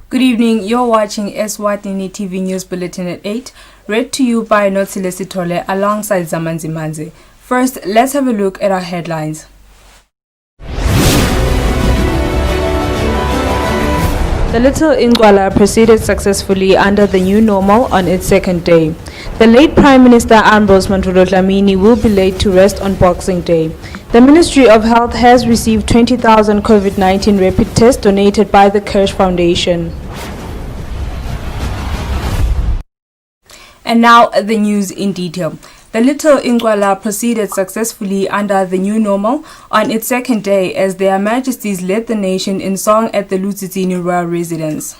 Good evening, you're watching Eswatini TV News Bulletin at 8, read to you by Notsile Sitole alongside Zamanzi Manzi. First, let's have a look at our headlines. The Little Ingwala proceeded successfully under the new normal on its second day. The late Prime Minister Reproductive will be laid to rest on Boxing Day. The Ministry of Health has received 20,000 COVID-19 rapid tests donated by the Kirsch Foundation. And now the news in detail. The Little Ingwala proceeded successfully under the new normal on its second day as Their Majesties led the nation in song at the Eswatini royal residence.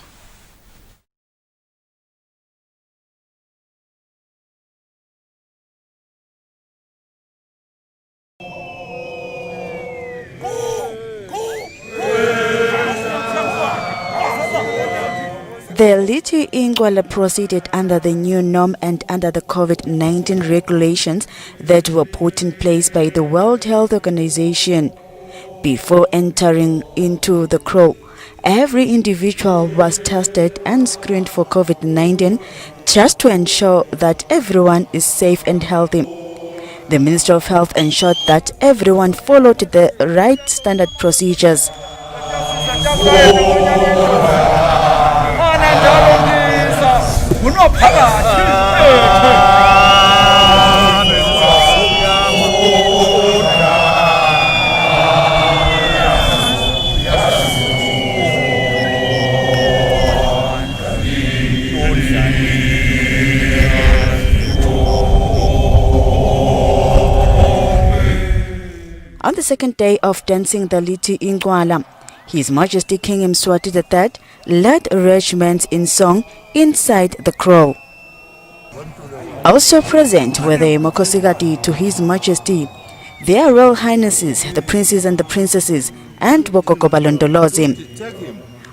The Little Ingwala proceeded under the new norm and under the COVID-19 regulations that were put in place by the World Health Organization. Before entering into the crow, every individual was tested and screened for COVID-19 just to ensure that everyone is safe and healthy. The Minister of Health ensured that everyone followed the right standard procedures. On the second day of dancing the Little Ingwala, His Majesty King Eswatini III led regiments in song inside the crow. Also present were the Mokosigati to His Majesty, their Royal Highnesses, the Princes and the Princesses, and Bokoko Balondolozi.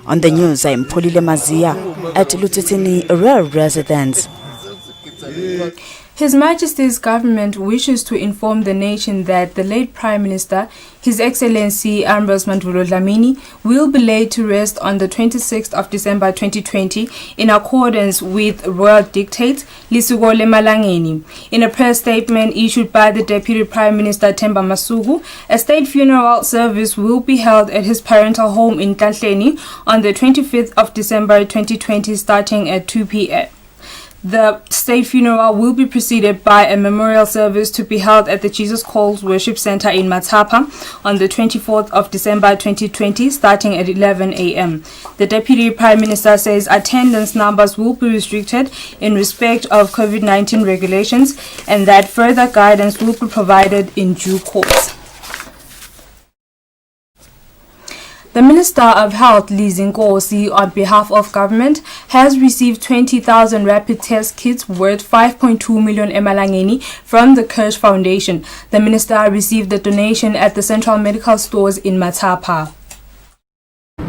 On the news, I am Polile Mazia at Eswatini royal residence. His Majesty's government wishes to inform the nation that the late Prime Minister, His Excellency Reproductive, will be laid to rest on the 26th of December 2020 in accordance with royal dictates, Lisuko Lemalangeni. In a press statement issued by the Deputy Prime Minister Themba Masuku, a state funeral service will be held at his parental home in Katleni on the 25th of December 2020 starting at 2 p.m. The state funeral will be preceded by a memorial service to be held at the Jesus Calls Worship Center in Matapa on the 24th of December 2020 starting at 11 a.m. The Deputy Prime Minister says attendance numbers will be restricted in respect of COVID-19 regulations and that further guidance will be provided in due course. The Minister of Health, Nkosi, on behalf of government, has received 20,000 rapid test kits worth 5.2 million emalangeni from the Kirsch Foundation. The minister received the donation at the Central Medical Stores in Matapa.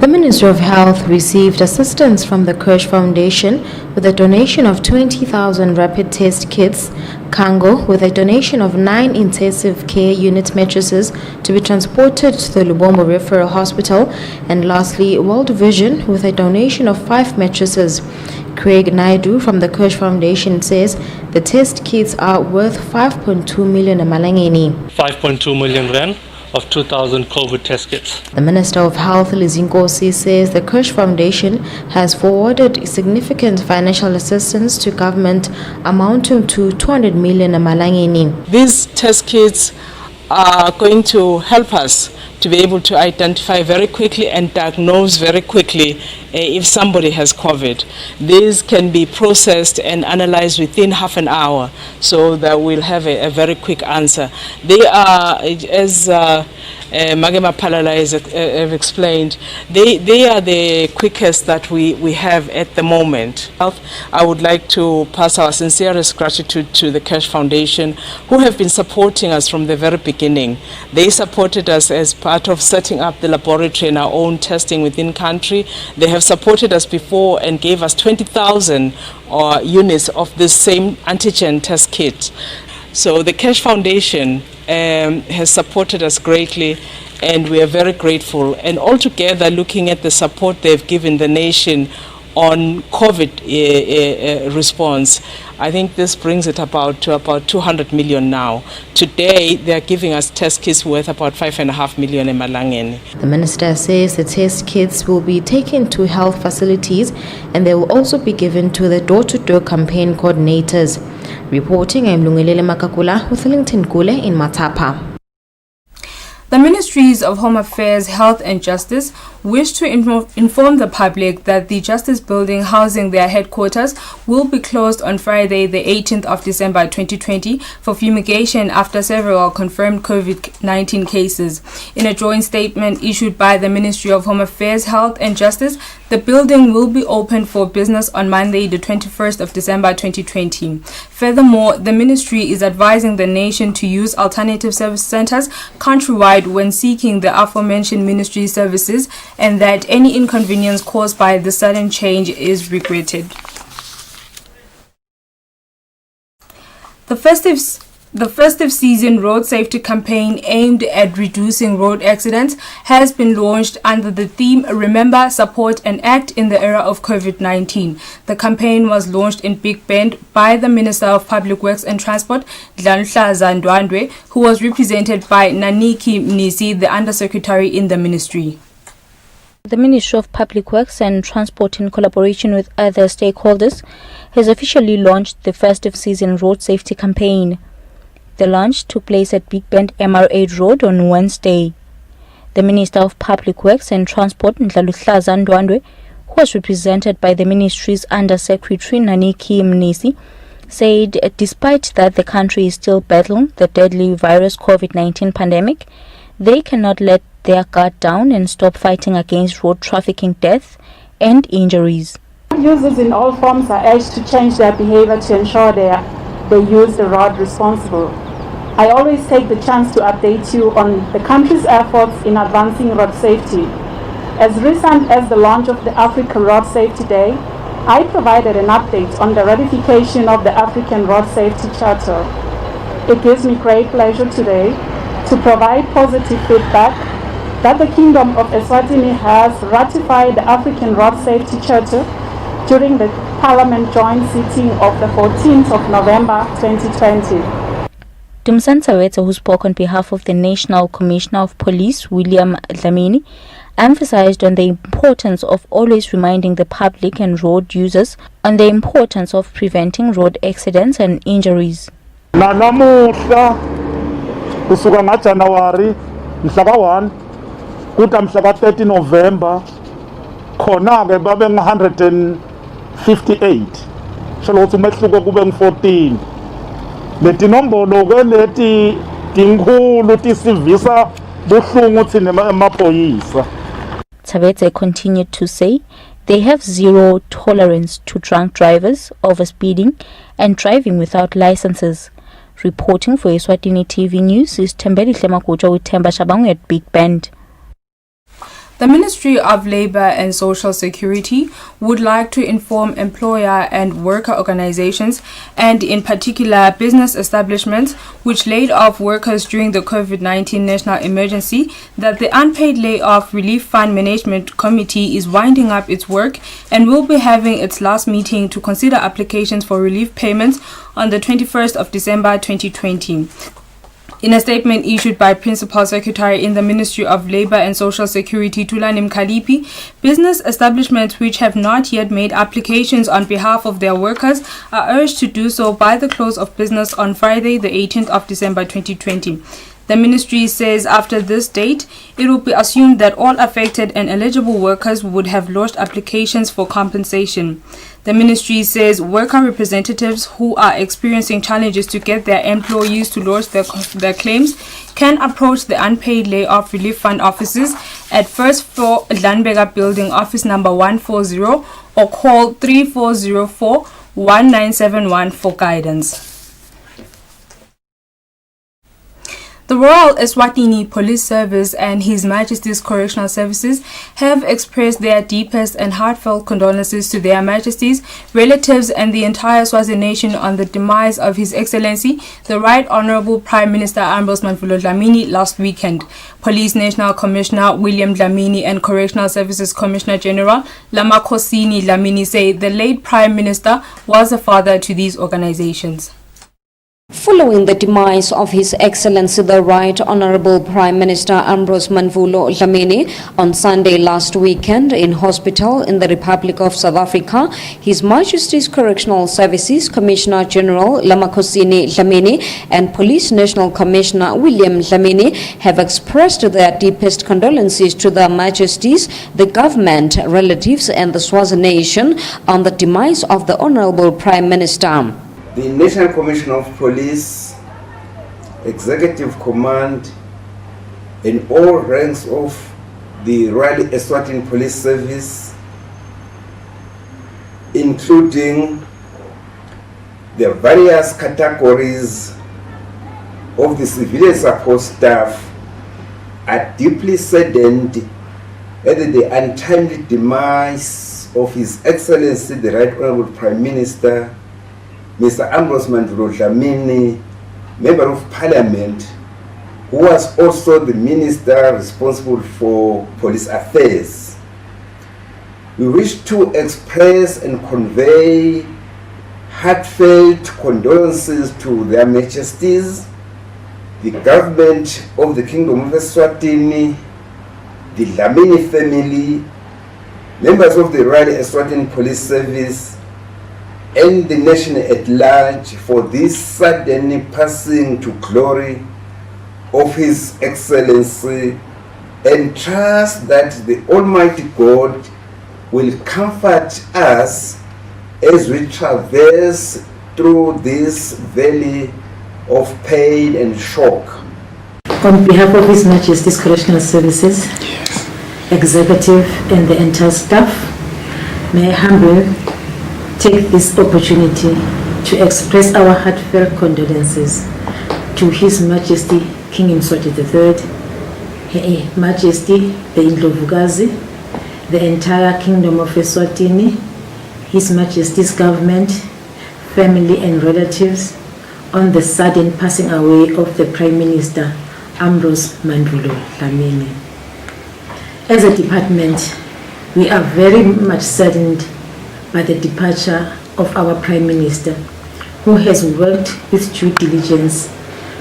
The Ministry of Health received assistance from the Kirsch Foundation with a donation of 20,000 rapid test kits, Kango with a donation of 9 intensive care unit mattresses to be transported to the Lubombo Referral Hospital, and lastly, World Vision with a donation of 5 mattresses. Craig Naidu from the Kirsch Foundation says the test kits are worth 5.2 million emalangeni. 5.2 million rand of 2,000 COVID test kits. The Minister of Health, Nkosi, says the Kirsch Foundation has forwarded significant financial assistance to government amounting to 200 million emalangeni. These test kits are going to help us to be able to identify very quickly and diagnose very quickly if somebody has COVID. These can be processed and analyzed within half an hour so that we'll have a very quick answer. They are, as Magema Palala have explained, they are the quickest that we have at the moment. I would like to pass our sincerest gratitude to the Kirsch Foundation, who have been supporting us from the very beginning. They supported us as part of setting up the laboratory and our own testing within country. They have supported us before and gave us 20,000 units of this same antigen test kit. So the Kirsch Foundation has supported us greatly, and we are very grateful. And altogether, looking at the support they've given the nation on COVID response, I think this brings it to about 200 million now. Today, they are giving us test kits worth about 5.5 million in Malangeni. The minister says the test kits will be taken to health facilities and they will also be given to the door-to-door campaign coordinators. Reporting, I'm Lungelele Makakula with Ellington Kule in Matapa. The Ministries of Home Affairs, Health and Justice wish to inform the public that the Justice Building housing their headquarters will be closed on Friday, the 18th of December 2020 for fumigation after several confirmed COVID-19 cases. In a joint statement issued by the Ministry of Home Affairs, Health and Justice, the building will be open for business on Monday, the 21st of December 2020. Furthermore, the ministry is advising the nation to use alternative service centers countrywide when seeking the aforementioned ministry services, and that any inconvenience caused by the sudden change is regretted. The festive season road safety campaign aimed at reducing road accidents has been launched under the theme Remember, Support and Act in the Era of COVID-19. The campaign was launched in Big Bend by the Minister of Public Works and Transport, Dlanhla Ndwandwe, who was represented by Naniki Mnisi, the Undersecretary in the ministry. The Ministry of Public Works and Transport, in collaboration with other stakeholders, has officially launched the festive season road safety campaign. The launch took place at Big Bend MR8 Road on Wednesday. The Minister of Public Works and Transport, Dlanhla Ndwandwe, who was represented by the ministry's Undersecretary Naniki Mnisi, said despite that the country is still battling the deadly virus COVID-19 pandemic, they cannot let their guard down and stop fighting against road trafficking death and injuries. Users in all forms are urged to change their behavior to ensure they use the road responsibly. I always take the chance to update you on the country's efforts in advancing road safety. As recent as the launch of the African Road Safety Day, I provided an update on the ratification of the African Road Safety Charter. It gives me great pleasure today to provide positive feedback that the Kingdom of Eswatini has ratified the African Road Safety Charter during the Parliament joint sitting of the 14th of November 2020. Dumsantaweta, who spoke on behalf of the National Commissioner of Police, William Dlamini, emphasized on the importance of always reminding the public and road users on the importance of preventing road accidents and injuries. Namuhla kusuka ngaJanuary mhlaka 1 kuthi mhlaka 30 November khona ke babe nge158 shalo ukuthi umehluko kube nge14 leti nombolo ke leti tinkhulu tisivisa buhlungu thina emaphoyisa. Tabete continued to say they have zero tolerance to drunk drivers, overspeeding and driving without licenses. Reporting for Eswatini TV News is Tembeli Hlemakuja with Temba Shabangu at Big Bend. The Ministry of Labour and Social Security would like to inform employer and worker organizations, and in particular business establishments which laid off workers during the COVID-19 national emergency, that the Unpaid Layoff Relief Fund Management Committee is winding up its work and will be having its last meeting to consider applications for relief payments on the 21st of December 2020. In a statement issued by Principal Secretary in the Ministry of Labour and Social Security, Thulani Mkhaliphi, business establishments which have not yet made applications on behalf of their workers are urged to do so by the close of business on Friday, the 18th of December 2020. The ministry says after this date, it will be assumed that all affected and eligible workers would have lodged applications for compensation. The ministry says worker representatives who are experiencing challenges to get their employees to lodge their claims can approach the Unpaid Layoff Relief Fund offices at first floor Dlanbeka Building, office number 140, or call 3404-1971 for guidance. The Royal Eswatini Police Service and His Majesty's Correctional Services have expressed their deepest and heartfelt condolences to their Majesties, relatives and the entire Swazi nation on the demise of His Excellency, the Right Honourable Prime Minister Ambrose Mandvulo Dlamini last weekend. Police National Commissioner William Dlamini and Correctional Services Commissioner General Lamakosini Dlamini say the late Prime Minister was a father to these organizations. Following the demise of His Excellency the Right Honourable Prime Minister Ambrose Mandvulo Dlamini on Sunday last weekend in hospital in the Republic of South Africa, His Majesty's Correctional Services Commissioner General Lamakosini Dlamini and Police National Commissioner William Dlamini have expressed their deepest condolences to their Majesties, the government, relatives and the Swazi nation on the demise of the Honourable Prime Minister. The National Commission of Police, Executive Command, and all ranks of the Royal Eswatini Police Service, including the various categories of the civilian support staff, are deeply saddened at the untimely demise of His Excellency the Right Honourable Prime Minister Mr. Ambrose Mandvulo Dlamini, Member of Parliament, who was also the Minister responsible for Police Affairs. We wish to express and convey heartfelt condolences to their Majesties, the government of the Kingdom of Eswatini, the Dlamini family, members of the Royal Eswatini Police Service, and the nation at large for this sudden passing to glory of His Excellency, and trust that the Almighty God will comfort us as we traverse through this valley of pain and shock. On behalf of His Majesty's Correctional Services, Executive and the entire staff, may I humbly take this opportunity to express our heartfelt condolences to His Majesty King Mswati III, Her Majesty the Indlovukazi, the entire Kingdom of Eswatini, His Majesty's government, family and relatives on the sudden passing away of the Prime Minister Ambrose Mandvulo Dlamini. As a department, we are very much saddened by the departure of our Prime Minister, who has worked with due diligence,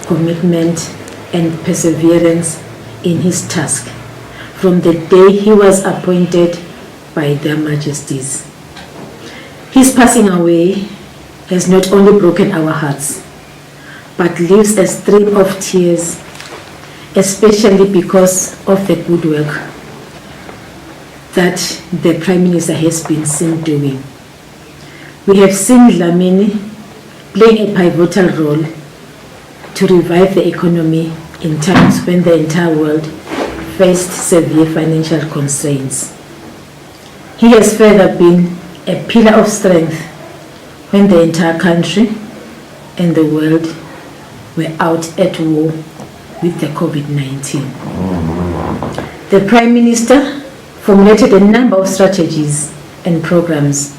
commitment and perseverance in his task from the day he was appointed by their Majesties. His passing away has not only broken our hearts, but leaves a stream of tears, especially because of the good work that the Prime Minister has been seen doing. We have seen Dlamini playing a pivotal role to revive the economy in times when the entire world faced severe financial constraints. He has further been a pillar of strength when the entire country and the world were out at war with the COVID-19. The Prime Minister formulated a number of strategies and programs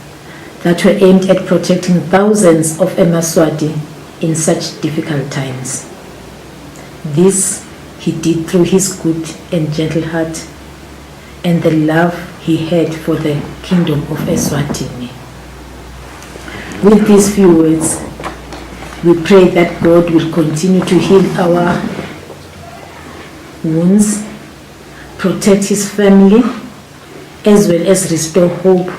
that were aimed at protecting thousands of Emaswati in such difficult times. This he did through his good and gentle heart and the love he had for the Kingdom of Eswatini. With these few words, we pray that God will continue to heal our wounds, protect His family, as well as restore hope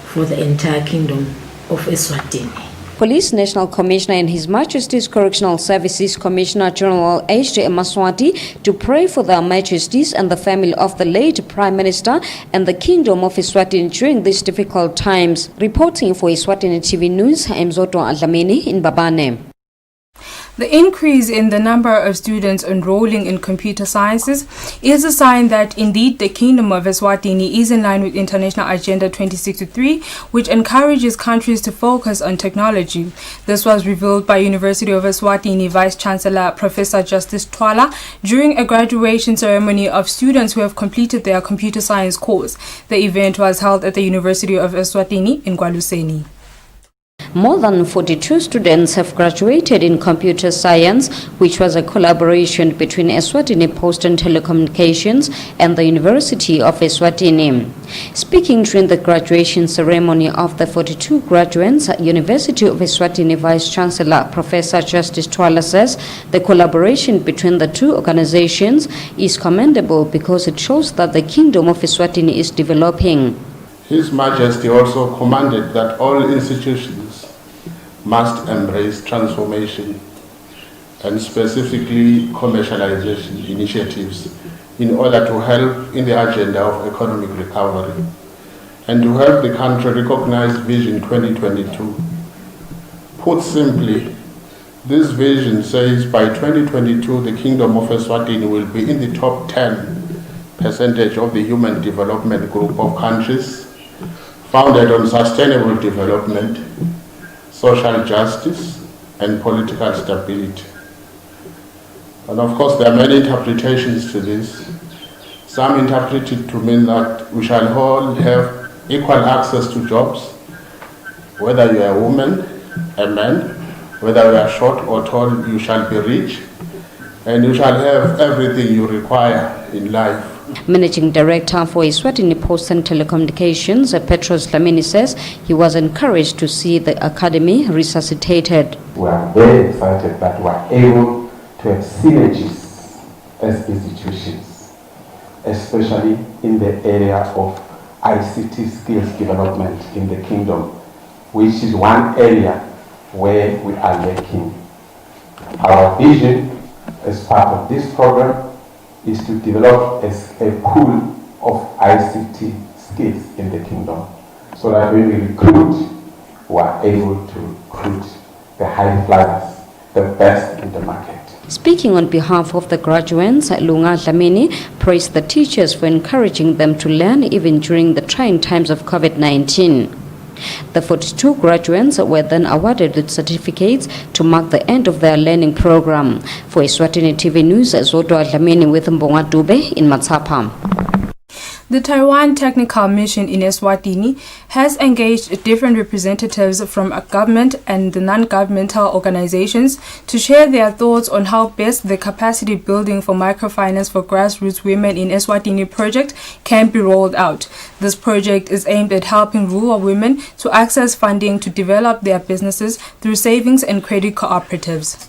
for the entire Kingdom of Eswatini. Police National Commissioner and His Majesty's Correctional Services Commissioner General H.J. Eswatini to pray for their Majesties and the family of the late Prime Minister and the Kingdom of Eswatini during these difficult times. Reporting for Eswatini TV News, I'm Zoto Dlamini in Babane. The increase in the number of students enrolling in computer sciences is a sign that indeed the Kingdom of Eswatini is in line with International Agenda 2063, which encourages countries to focus on technology. This was revealed by University of Eswatini Vice-Chancellor Professor Justice Twala during a graduation ceremony of students who have completed their computer science course. The event was held at the University of Eswatini in Gwaluseni. More than 42 students have graduated in computer science, which was a collaboration between Eswatini Post and Telecommunications and the University of Eswatini. Speaking during the graduation ceremony of the 42 graduates, University of Eswatini Vice-Chancellor Professor Justice Twala says the collaboration between the two organizations is commendable because it shows that the Kingdom of Eswatini is developing. His Majesty also commanded that all institutions must embrace transformation and specifically commercialization initiatives in order to help in the agenda of economic recovery and to help the country recognize Vision 2022. Put simply, this vision says by 2022 the Kingdom of Eswatini will be in the top 10% of the Human Development Group of countries founded on sustainable development, social justice, and political stability. And of course, there are many interpretations to this. Some interpret it to mean that we shall all have equal access to jobs, whether you are a woman, a man, whether you are short or tall, you shall be rich, and you shall have everything you require in life. Managing Director for Eswatini Post and Telecommunications, Petros Dlamini, says he was encouraged to see the academy resuscitated. We are very excited that we are able to have synergies as institutions, especially in the area of ICT skills development in the Kingdom, which is one area where we are lacking. Our vision as part of this program is to develop a pool of ICT skills in the Kingdom, so that when we recruit, we are able to recruit the high flyers, the best in the market. Speaking on behalf of the graduates, Lunga Dlamini praised the teachers for encouraging them to learn even during the trying times of COVID-19. The 42 graduates were then awarded with certificates to mark the end of their learning program. For Eswatini TV News, Zodwa Dlamini with Mbonga Dube in Matsapa. The Taiwan Technical Mission in Eswatini has engaged different representatives from government and the non-governmental organizations to share their thoughts on how best the capacity building for microfinance for grassroots women in Eswatini project can be rolled out. This project is aimed at helping rural women to access funding to develop their businesses through savings and credit cooperatives.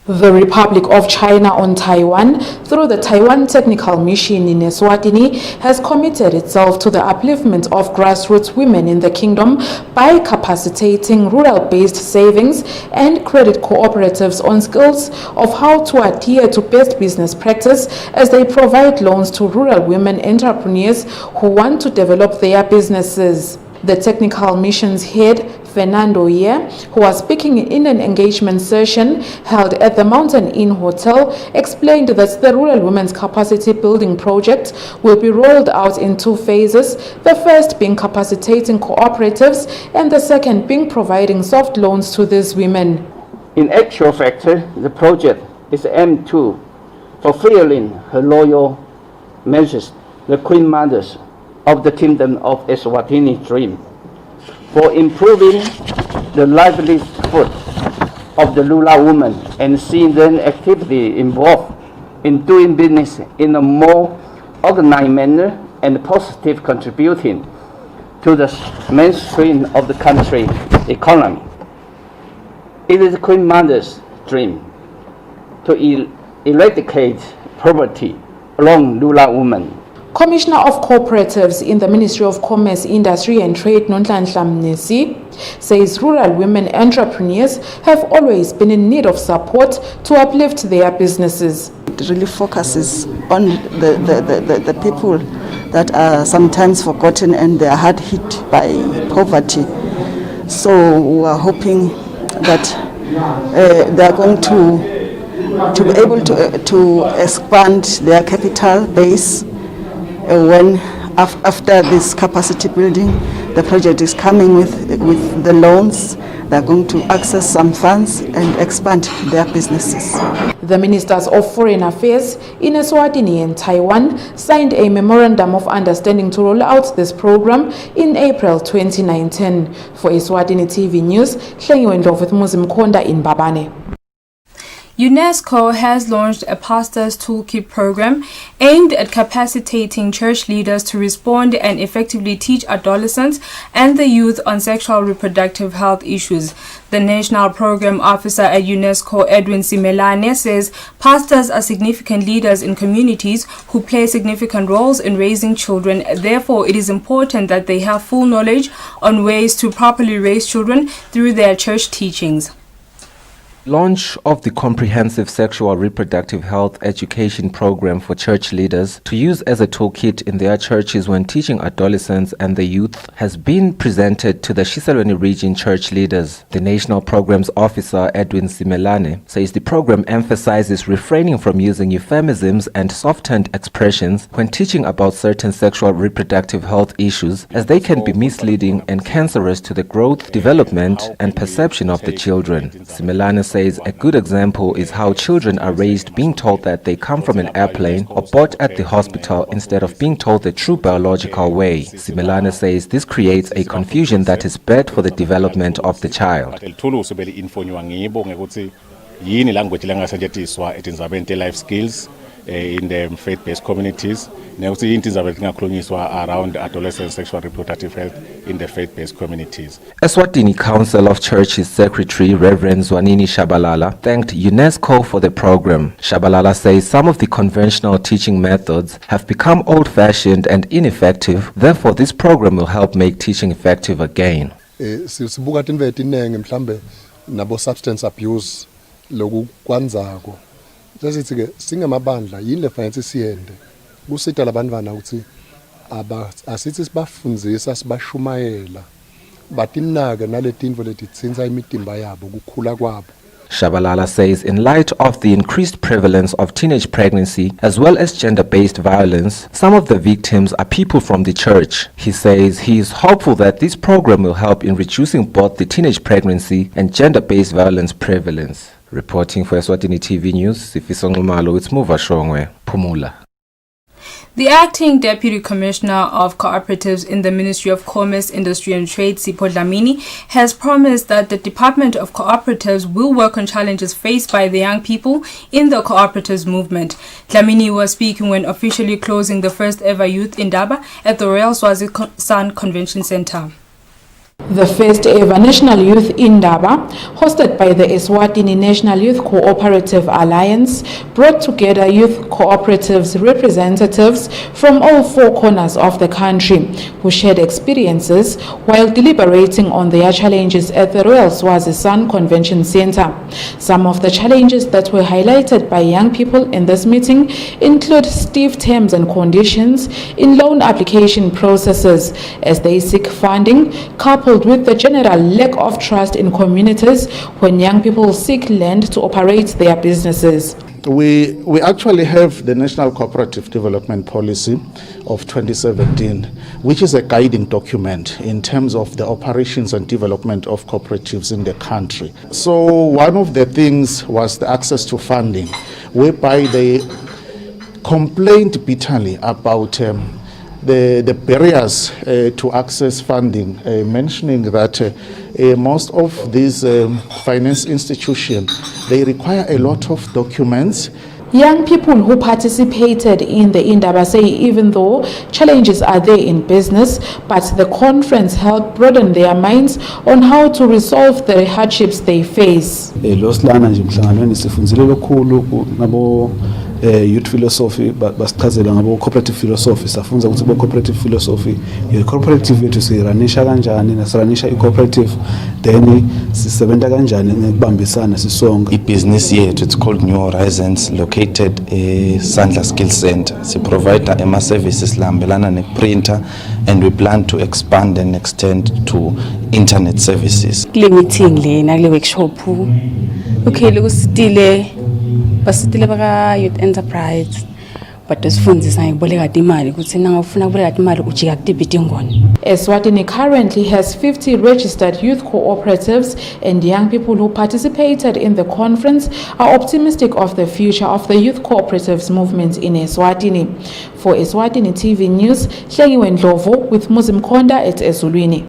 The Republic of China on Taiwan, through the Taiwan Technical Mission in Eswatini, has committed itself to the upliftment of grassroots women in the kingdom by capacitating rural-based savings and credit cooperatives on skills of how to adhere to best business practice as they provide loans to rural women entrepreneurs who want to develop their businesses. The Technical Mission's head, Fernando Ye, who was speaking in an engagement session held at the Mountain Inn Hotel, explained that the Rural Women's Capacity Building Project will be rolled out in two phases, the first being capacitating cooperatives and the second being providing soft loans to these women. In actual fact, the project is aimed to fulfilling her loyal measures, the Queen Mothers of the Kingdom of Eswatini dream, for improving the livelihood of the rural women and seeing them actively involved in doing business in a more organized manner and positive contributing to the mainstream of the country economy. It is the Queen Mother's dream to eradicate poverty among rural women. Commissioner of Cooperatives in the Ministry of Commerce, Industry and Trade, Nonhlanhla Mnisi, says rural women entrepreneurs have always been in need of support to uplift their businesses. It really focuses on the people that are sometimes forgotten and they are hard hit by poverty. So we are hoping that they are going to be able to expand their capital base when after this capacity building, the project is coming with the loans. They're going to access some funds and expand their businesses. The Ministers of Foreign Affairs in Eswatini and Taiwan signed a memorandum of understanding to roll out this program in April 2019. For Eswatini TV News, Hlengiwe Ndlovu with Muzim Konda in Babane. UNESCO has launched a Pastor's Toolkit program aimed at capacitating church leaders to respond and effectively teach adolescents and the youth on sexual reproductive health issues. The National Program Officer at UNESCO, Edwin Simelane, says pastors are significant leaders in communities who play significant roles in raising children. Therefore, it is important that they have full knowledge on ways to properly raise children through their church teachings. Launch of the comprehensive sexual reproductive health education program for church leaders to use as a toolkit in their churches when teaching adolescents and the youth has been presented to the Shiselweni region church leaders. The National Programs Officer Edwin Simelane says the program emphasizes refraining from using euphemisms and softened expressions when teaching about certain sexual reproductive health issues, as they can be misleading and cancerous to the growth, development and perception of the children. Simelane says a good example is how children are raised being told that they come from an airplane or bought at the hospital instead of being told the true biological way. Simelane says this creates a confusion that is bad for the development of the child. Life skills in the faith-based communities around adolescent sexual reproductive health in the faith-based communities. Eswatini Council of Churches Secretary Reverend Eswatini Shabalala thanked UNESCO for the program. Shabalala says some of the conventional teaching methods have become old-fashioned and ineffective. Therefore, this program will help make teaching effective again. Substance abuse sesithi-ke singamabandla yini le fanele siyende kusita labantwana ukuthi asithi sibafundzisa sibashumayela batinake naletinto letitsinza imitimba yabo kukhula kwabo. Shabalala says in light of the increased prevalence of teenage pregnancy as well as gender-based violence, some of the victims are people from the church. He says he is hopeful that this program will help in reducing both the teenage pregnancy and gender-based violence prevalence. Reporting for Eswatini TV News, Sifiso Ngumalo, it's Muva Shongwe, Pumula. The Acting Deputy Commissioner of Cooperatives in the Ministry of Commerce, Industry and Trade, Sipho Dlamini, has promised that the Department of Cooperatives will work on challenges faced by the young people in the cooperatives movement. Dlamini was speaking when officially closing the first ever Youth Indaba at the Royal Swaziland Convention Center. The first ever National Youth Indaba, hosted by the Eswatini National Youth Cooperative Alliance, brought together youth cooperatives representatives from all four corners of the country who shared experiences while deliberating on their challenges at the Royal Swaziland Convention Center. Some of the challenges that were highlighted by young people in this meeting include stiff terms and conditions in loan application processes as they seek funding, coupled with the general lack of trust in communities when young people seek land to operate their businesses. We actually have the National Cooperative Development Policy of 2017, which is a guiding document in terms of the operations and development of cooperatives in the country. So one of the things was the access to funding, whereby they complained bitterly about the barriers to access funding, mentioning that most of these finance institutions, they require a lot of documents. Young people who participated in the Indaba say even though challenges are there in business, but the conference helped broaden their minds on how to resolve the hardships they face. youth philosophy basichazela ngabo cooperative philosophy safunza ukuthi bo cooperative philosophy cooperative yethu siranisha kanjani nasiranisha cooperative then sisebenza kanjani ngokubambisana sisonke business yethu it's called New Horizons located Sandla Skill Center si provide ama services lahambelana ne printer and we plan to expand and extend to internet services kule meeting lena kule workshop okay lokusitile basitile baka youth enterprise but asifundisa ngiboleka imali ukuthi nangafuna ukuboleka imali ujika kudebit ngoni. Eswatini currently has 50 registered youth cooperatives, and young people who participated in the conference are optimistic of the future of the youth cooperatives movement in Eswatini. For Eswatini TV News, Hlengiwe Ndlovu with Muzimkhonda at Ezulwini.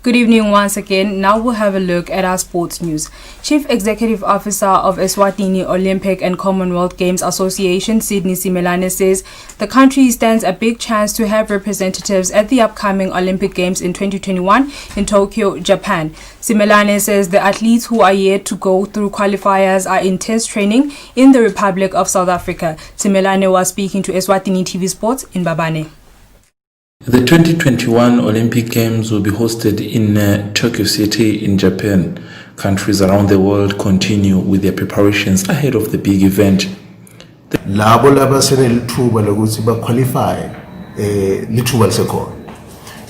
Good evening once again. Now we'll have a look at our sports news. Chief Executive Officer of Eswatini Olympic and Commonwealth Games Association, Sydney Simelane, says the country stands a big chance to have representatives at the upcoming Olympic Games in 2021 in Tokyo, Japan. Simelane says the athletes who are yet to go through qualifiers are in test training in the Republic of South Africa. Simelane was speaking to Eswatini TV Sports in Babane. The 2021 Olympic Games will be hosted in Tokyo City in Japan. Countries around the world continue with their preparations ahead of the big event. Labo labasene lithuba lokuthi baqualify lithuba lisekhona.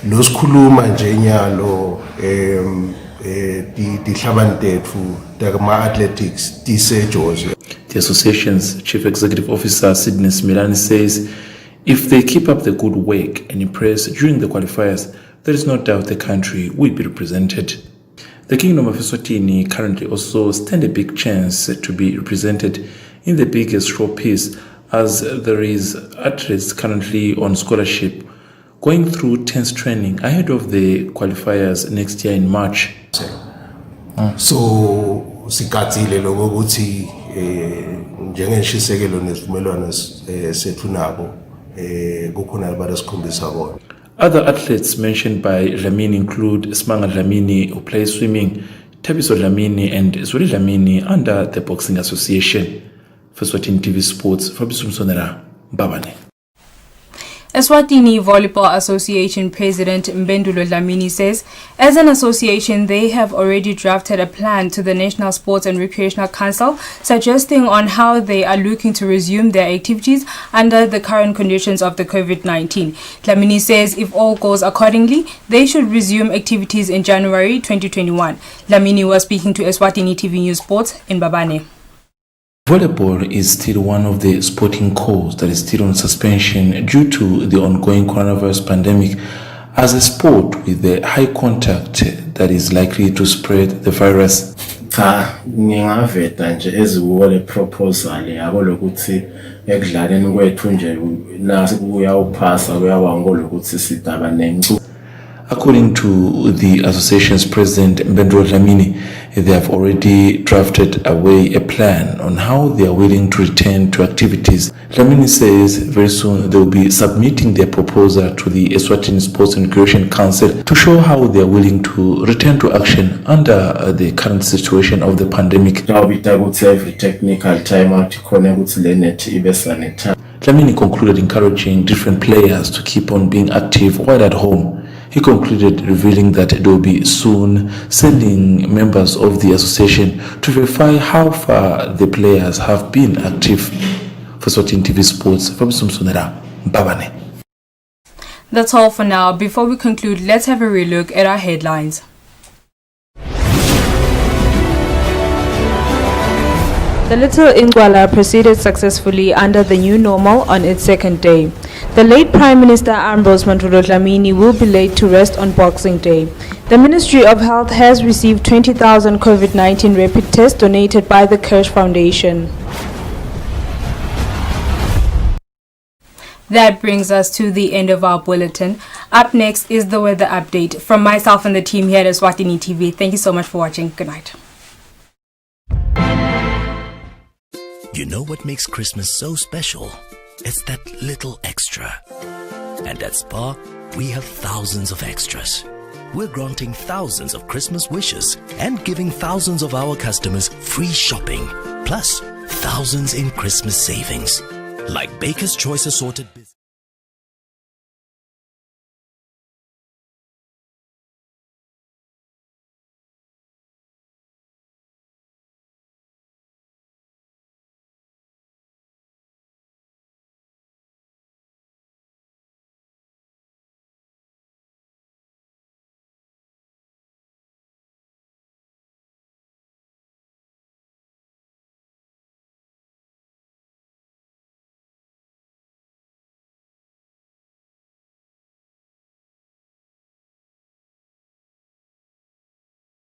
Losikhuluma nje nyalo dihlabantethu takama athletics tisejoze. The association's chief executive officer Sydney Simelane says if they keep up the good work and impress during the qualifiers, there is no doubt the country will be represented. The Kingdom of Eswatini currently also stand a big chance to be represented in the biggest showpiece, as there is athletes currently on scholarship going through tense training ahead of the qualifiers next year in March. So sikathile lokuthi njengeshisekelo nesivumelwano sethu nabo. Other athletes mentioned by Dlamini include Smanga Dlamini, who plays swimming, Thabiso Dlamini and Zweli Dlamini under the Boxing Association. For Eswatini TV Sports, Fabrice Msonera, Babane. Eswatini Volleyball Association President Mbendulo Dlamini says, as an association, they have already drafted a plan to the National Sports and Recreational Council, suggesting on how they are looking to resume their activities under the current conditions of the COVID-19. Dlamini says if all goes accordingly, they should resume activities in January 2021. Dlamini was speaking to Eswatini TV News Sports in Babane. Volleyball is still one of the sporting codes that is still on suspension due to the ongoing coronavirus pandemic as a sport with the high contact that is likely to spread the virus. Ngingaveta nje eziwole proposal yabo lokuthi ekudlaleni kwethu nje nasi kuyawuphasa kuyawanga lokuthi sidaba nencu. According to the association's president, Mbendulo Dlamini, they have already drafted a plan on how they are willing to return to activities. Dlamini says very soon they will be submitting their proposal to the Eswatini Sports and Recreation Council to show how they are willing to return to action under the current situation of the pandemic. Dlamini concluded encouraging different players to keep on being active while at home. He concluded revealing that they will be soon sending members of the association to verify how far the players have been active. For Eswatini TV Sports, Fabrice Msonera, Babane. That's all for now. Before we conclude, let's have a relook at our headlines. The Little Ingwala proceeded successfully under the new normal on its second day. The late Prime Minister Ambrose Dlamini will be laid to rest on Boxing Day. The Ministry of Health has received 20,000 COVID-19 rapid tests donated by the Kirsch Foundation. That brings us to the end of our bulletin. Up next is the weather update from myself and the team here at Eswatini TV. Thank you so much for watching. Good night. You know what makes Christmas so special? It's that little extra. And at Spar, we have thousands of extras. We're granting thousands of Christmas wishes and giving thousands of our customers free shopping, plus thousands in Christmas savings, like Baker's Choice assorted